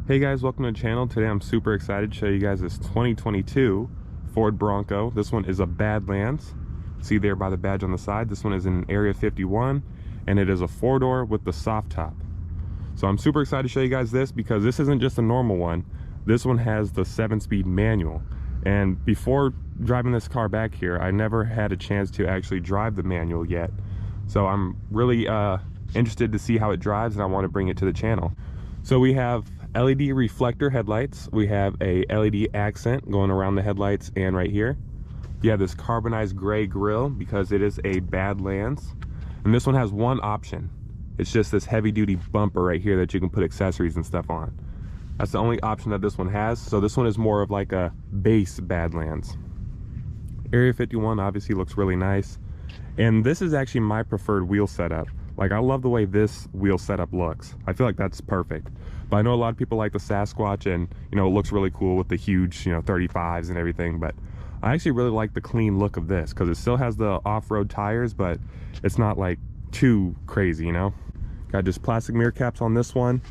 Hey guys, welcome to the channel. Today I'm super excited to show you guys this 2022 Ford Bronco. This one is a Badlands. See there by the badge on the side, this one is in Area 51 and it is a 4-door with the soft top. So I'm super excited to show you guys this because this isn't just a normal one. This one has the 7-speed manual, and before driving this car back here I never had a chance to actually drive the manual yet. So I'm really interested to see how it drives and I want to bring it to the channel. So we have LED reflector headlights, we have a LED accent going around the headlights and right here. You have this carbonized gray grille because it is a Badlands, and this one has one option. It's just this heavy duty bumper right here that you can put accessories and stuff on. That's the only option that this one has, so this one is more of like a base Badlands. Area 51 obviously looks really nice, and this is actually my preferred wheel setup. Like, I love the way this wheel setup looks. I feel like that's perfect. But I know a lot of people like the Sasquatch, and you know, it looks really cool with the huge, you know, 35s and everything, but I actually really like the clean look of this because it still has the off-road tires, but it's not like too crazy, you know. Got just plastic mirror caps on this one.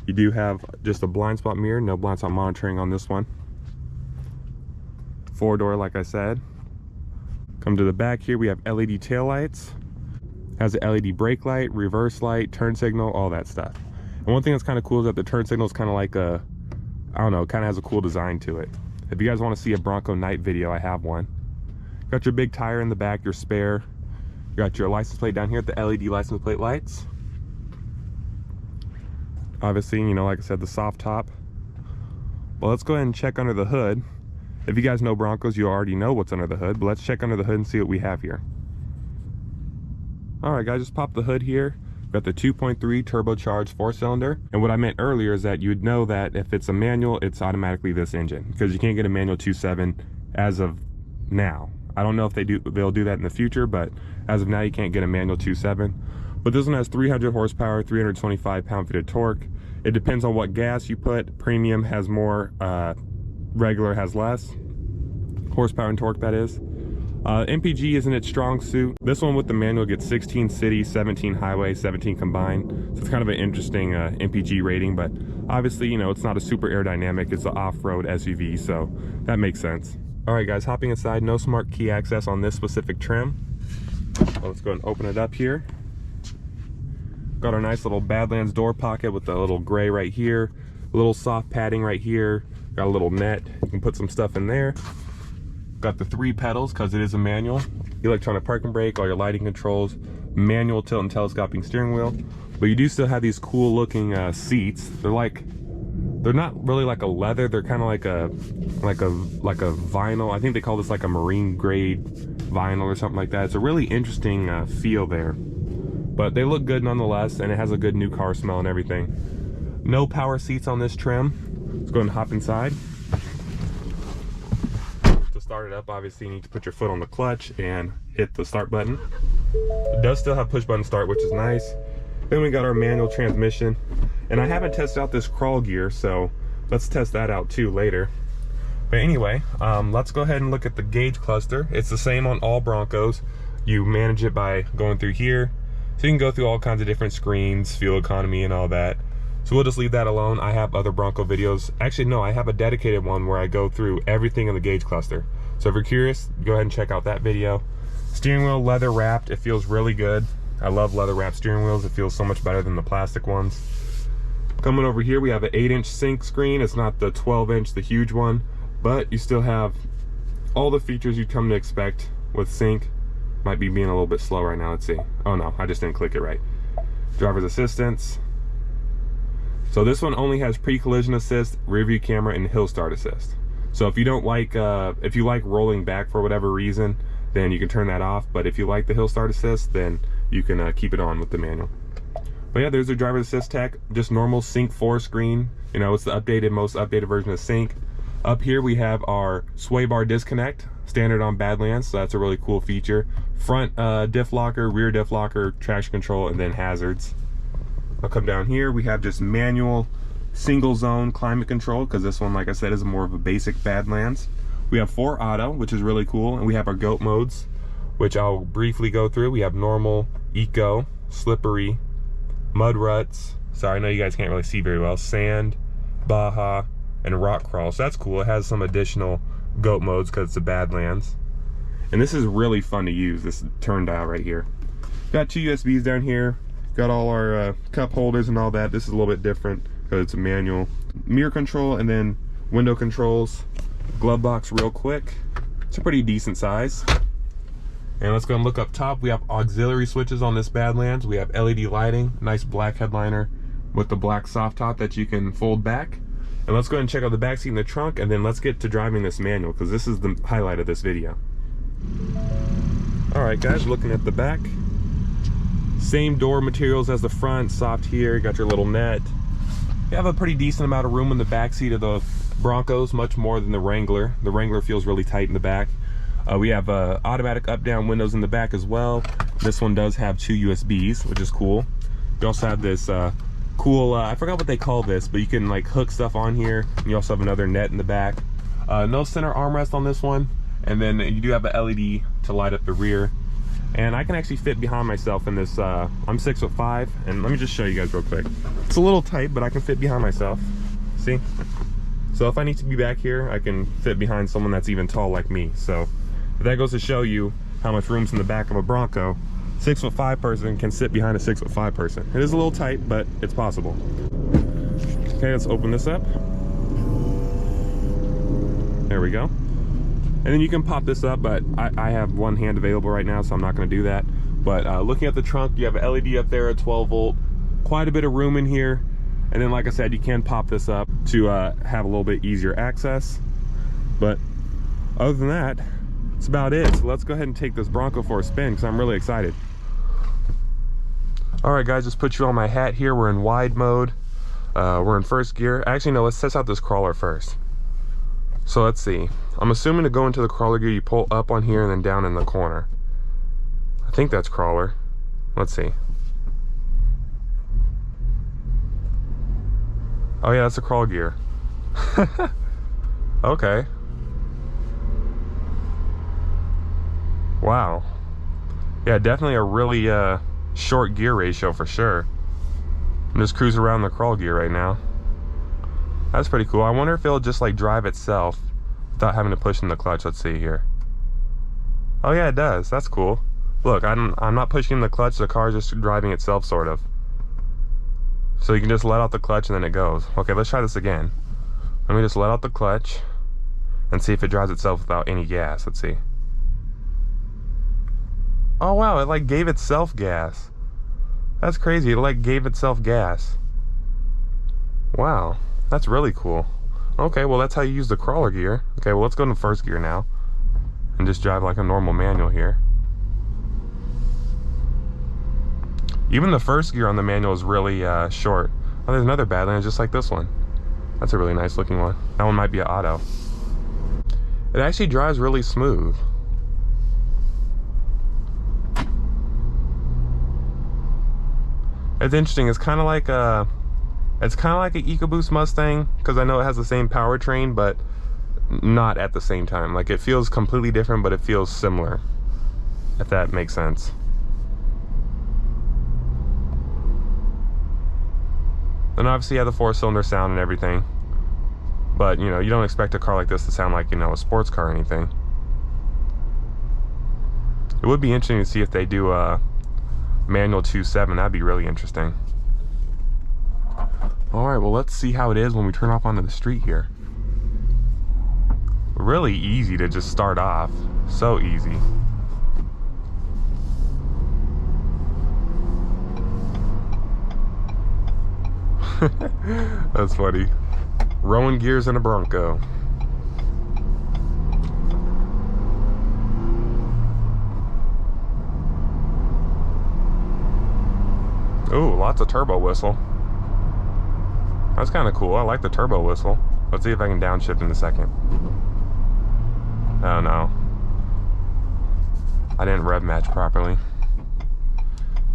You do have just a blind spot mirror, no blind spot monitoring on this one. 4-door, like I said. Come to the back here, we have LED taillights. Has an LED brake light, reverse light, turn signal, all that stuff. And one thing that's kind of cool is that the turn signal is kind of like a, I don't know, kind of has a cool design to it. If you guys want to see a Bronco night video, I have one. Got your big tire in the back, your spare. You got your license plate down here at the LED license plate lights. Obviously, you know, like I said, the soft top. Well, let's go ahead and check under the hood. If you guys know Broncos, you already know what's under the hood, but let's check under the hood and see what we have here. All right, guys, just pop the hood here. Got the 2.3 turbocharged 4-cylinder. And what I meant earlier is that you'd know that if it's a manual, it's automatically this engine, because you can't get a manual 2.7 as of now. I don't know if they'll do that in the future, but as of now, you can't get a manual 2.7. But this one has 300 horsepower, 325 pound-feet of torque. It depends on what gas you put. Premium has more, regular has less horsepower and torque, that is. MPG isn't its strong suit. This one with the manual gets 16 city, 17 highway, 17 combined. So it's kind of an interesting MPG rating, but obviously, you know, it's not a super aerodynamic, it's an off-road SUV, so that makes sense. All right, guys, hopping inside, no smart key access on this specific trim. So let's go and open it up here. Got our nice little Badlands door pocket with the little gray right here, a little soft padding right here, got a little net, you can put some stuff in there. Got the 3 pedals because it is a manual. Electronic parking brake, all your lighting controls, manual tilt and telescoping steering wheel. But you do still have these cool looking seats. They're not really like a leather. They're kind of like a vinyl. I think they call this like a marine grade vinyl or something like that. It's a really interesting feel there. But they look good nonetheless, and it has a good new car smell and everything. No power seats on this trim. Let's go ahead and hop inside. Start it up, obviously you need to put your foot on the clutch and hit the start button. It does still have push button start, which is nice. Then we got our manual transmission, and I haven't tested out this crawl gear, so let's test that out too later. But anyway, let's go ahead and look at the gauge cluster. It's the same on all Broncos. You manage it by going through here, so you can go through all kinds of different screens, fuel economy and all that. So we'll just leave that alone. I have other Bronco videos. Actually, no, I have a dedicated one where I go through everything in the gauge cluster. So if you're curious, go ahead and check out that video. Steering wheel leather wrapped. It feels really good. I love leather wrapped steering wheels. It feels so much better than the plastic ones. Coming over here, we have an 8-inch sync screen. It's not the 12-inch, the huge one, but you still have all the features you'd come to expect with sync. Might be being a little bit slow right now. Let's see. Oh no, I just didn't click it right. Driver's assistance. So this one only has pre-collision assist, rear view camera, and hill start assist. So if you don't like, if you like rolling back for whatever reason, then you can turn that off. But if you like the hill start assist, then you can keep it on with the manual. But yeah, there's the driver's assist tech, just normal Sync 4 screen. You know, it's the updated, most updated version of Sync. Up here we have our sway bar disconnect, standard on Badlands, so that's a really cool feature. Front diff locker, rear diff locker, traction control, and then hazards. I'll come down here, we have just manual single zone climate control, because this one, like I said, is more of a basic Badlands. We have 4 auto, which is really cool, and we have our GOAT modes, which I'll briefly go through. We have normal, eco, slippery, mud ruts, sorry, I know you guys can't really see very well, sand, Baja, and Rock Crawl. So that's cool. It has some additional goat modes because it's a Badlands. And this is really fun to use, this turn dial right here. Got 2 USBs down here. Got all our cup holders and all that. This is a little bit different because it's a manual. Mirror control and then window controls. Glove box real quick. It's a pretty decent size. And let's go and look up top. We have auxiliary switches on this Badlands. We have LED lighting, nice black headliner with the black soft top that you can fold back. And let's go ahead and check out the back seat and the trunk, and then let's get to driving this manual because this is the highlight of this video. All right guys, looking at the back. Same door materials as the front, soft here, you got your little net. You have a pretty decent amount of room in the back seat of the Broncos, much more than the Wrangler. The Wrangler feels really tight in the back. We have automatic up-down windows in the back as well. This one does have 2 USBs, which is cool. You also have this cool, I forgot what they call this, but you can like hook stuff on here. You also have another net in the back. No center armrest on this one. And then you do have a LED to light up the rear. And I can actually fit behind myself in this, I'm 6'5", and let me just show you guys real quick. It's a little tight, but I can fit behind myself. See? So if I need to be back here, I can fit behind someone that's even tall like me. So that goes to show you how much room's in the back of a Bronco. 6'5" person can sit behind a 6'5" person. It is a little tight, but it's possible. Okay, let's open this up. There we go. And then you can pop this up, but I have one hand available right now, so I'm not going to do that. But looking at the trunk, you have an LED up there, a 12 volt, quite a bit of room in here. And then, like I said, you can pop this up to have a little bit easier access. But other than that, that's about it. So let's go ahead and take this Bronco for a spin because I'm really excited. All right, guys, just put you on my hat here. We're in wide mode. We're in first gear. Actually, no, let's test out this crawler first. So let's see. I'm assuming to go into the crawler gear, you pull up on here and then down in the corner. I think that's crawler. Let's see. Oh yeah, that's a crawl gear. Okay. Wow. Yeah, definitely a really short gear ratio for sure. I'm just cruising around the crawl gear right now. That's pretty cool. I wonder if it'll just like drive itself without having to push in the clutch. Let's see here. Oh yeah, it does. That's cool. Look, I'm not pushing the clutch. The car's just driving itself, sort of. So you can just let out the clutch and then it goes. Okay, let's try this again. Let me just let out the clutch and see if it drives itself without any gas. Let's see. Oh wow, it like gave itself gas. That's crazy. It like gave itself gas. Wow. That's really cool. Okay, well that's how you use the crawler gear. Okay, well let's go into first gear now and just drive like a normal manual here. Even the first gear on the manual is really short. Oh, there's another Badlands just like this one. That's a really nice looking one. That one might be an auto. It actually drives really smooth. It's interesting. It's kind of like a an EcoBoost Mustang, because I know it has the same powertrain, but not at the same time. Like, it feels completely different, but it feels similar, if that makes sense. And obviously you have the 4-cylinder sound and everything, but you know, you don't expect a car like this to sound like, you know, a sports car or anything. It would be interesting to see if they do a manual 2.7. That'd be really interesting. All right, well, let's see how it is when we turn off onto the street here. Really easy to just start off. So easy. That's funny. Rowing gears in a Bronco. Ooh, lots of turbo whistle. That's kind of cool. I like the turbo whistle. Let's see if I can downshift in a second. Oh no. I didn't rev match properly.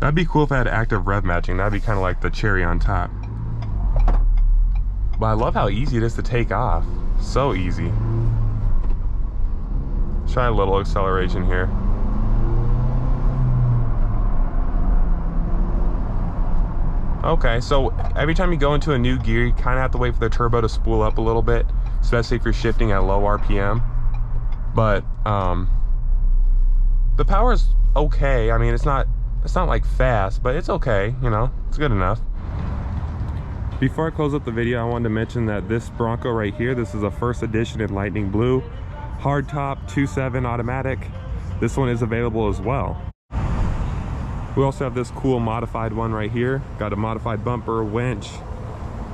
That'd be cool if I had active rev matching. That'd be kind of like the cherry on top. But I love how easy it is to take off. So easy. Try a little acceleration here. Okay, so every time you go into a new gear, you kind of have to wait for the turbo to spool up a little bit, especially if you're shifting at low RPM. But the power is okay. I mean, it's not like fast, but it's okay, you know, it's good enough. Before I close up the video, I wanted to mention that this Bronco right here, this is a first edition in Lightning Blue, hardtop 2.7 automatic. This one is available as well. We also have this cool modified one right here. Got a modified bumper, winch,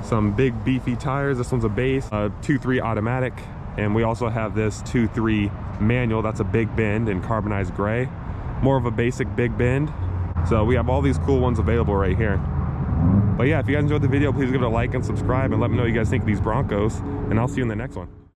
some big beefy tires. This one's a base, 2.3 automatic. And we also have this 2.3 manual. That's a big bend in carbonized gray. More of a basic big bend. So we have all these cool ones available right here. But yeah, if you guys enjoyed the video, please give it a like and subscribe and let me know what you guys think of these Broncos. And I'll see you in the next one.